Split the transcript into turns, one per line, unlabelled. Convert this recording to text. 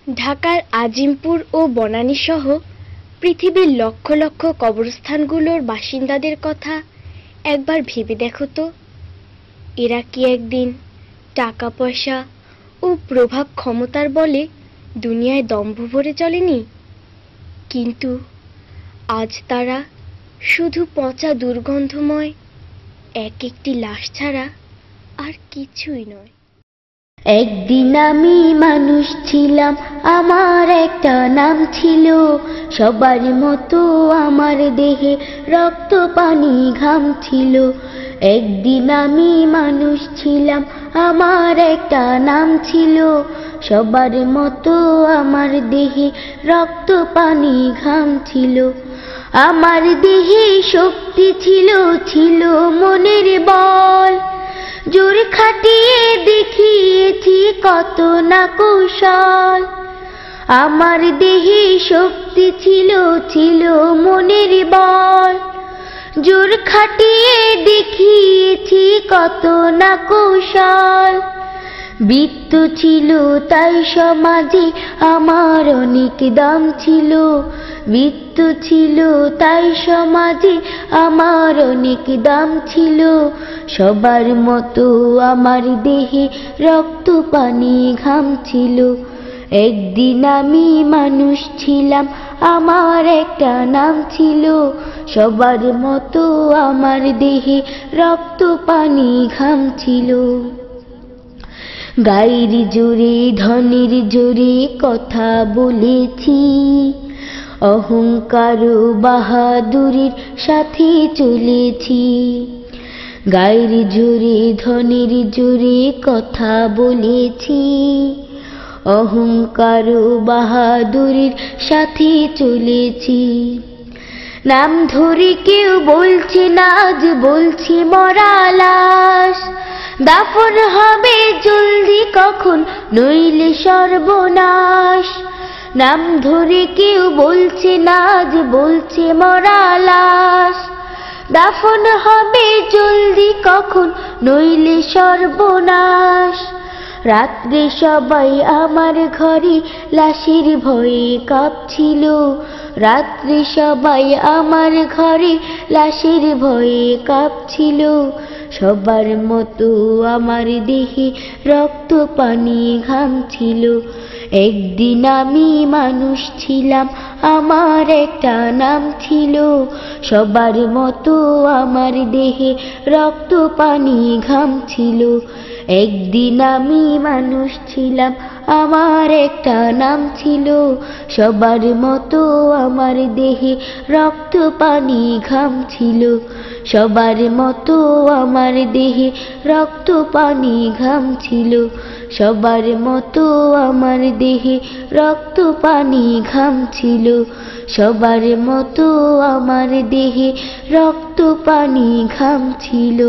ঢাকার আজিমপুর ও বনানী সহ পৃথিবীর লক্ষ লক্ষ কবরস্থানগুলোর বাসিন্দাদের কথা একবার ভেবে দেখো তো। এরা কি একদিন টাকা পয়সা ও প্রভাব ক্ষমতার বলে দুনিয়ায় দম্ভ ভরে চলেনি? কিন্তু আজ তারা শুধু পচা দুর্গন্ধময় এক একটি লাশ ছাড়া আর কিছুই নয়।
একদিন আমি মানুষ ছিলাম, আমার একটা নাম ছিল, সবার মতো আমার দেহে রক্ত পানি ঘাম ছিল। একদিন আমি মানুষ ছিলাম, আমার একটা নাম ছিল, সবার মতো আমার দেহে রক্ত পানি ঘাম ছিল। আমার দেহে শক্তি ছিল, ছিল মনের বল, জোর খাটিয়ে দেখিয়েছি কত না কৌশল। আমার দেহে শক্তি ছিল, ছিল মনের বল, জোর খাটিয়ে দেখিয়েছি কত না কৌশল। বৃত্ত ছিল তাই সমাজে আমার অনেক দাম ছিল, বৃত্ত ছিল তাই সমাজে আমার অনেক দাম ছিল। সবার মতো আমার দেহে রক্ত পানি ঘাম ছিল। একদিন আমি মানুষ ছিলাম, আমার একটা নাম ছিল, সবার মতো আমার দেহে রক্ত পানি ঘাম ছিল। গায়ের জোরে ধনের জোরে কথা বলেছি, অহংকার ও বাহাদুরির সাথে চলেছি। গায়ের জোরে ধনের জোরে কথা বলেছি, অহংকার ও বাহাদুরির সাথে চলেছি। নাম ধরে কেউ বলছে না, আজ বলছি মরা লাশ, দাফন হবে জলদি কখন নইলে সর্বনাশ। নাম ধরে কেউ বলছে না, আজ বলছে মরা লাশ, দাফন হবে জলদি কখন নইলে সর্বনাশ। রাত্রে সবাই আমার ঘরে লাশের ভয়ে কাঁপছিল, রাত্রে সবাই আমার ঘরে লাশের ভয়ে কাঁপছিল। সবার মতো আমার দেহে রক্ত পানি ঘাম ছিল। একদিন আমি মানুষ ছিলাম, আমার একটা নাম ছিল, সবার মতো আমার দেহে রক্ত পানি ঘাম ছিল। একদিন আমি মানুষ ছিলাম, আমার একটা নাম ছিল, সবার মতো আমার দেহে রক্ত পানি ঘাম ছিল। সবার মতো আমার দেহে রক্ত পানি ঘাম ছিল, সবার মতো আমার দেহে রক্ত পানি ঘাম ছিল। সবার মতো আমার দেহে রক্ত পানি ঘাম ছিল।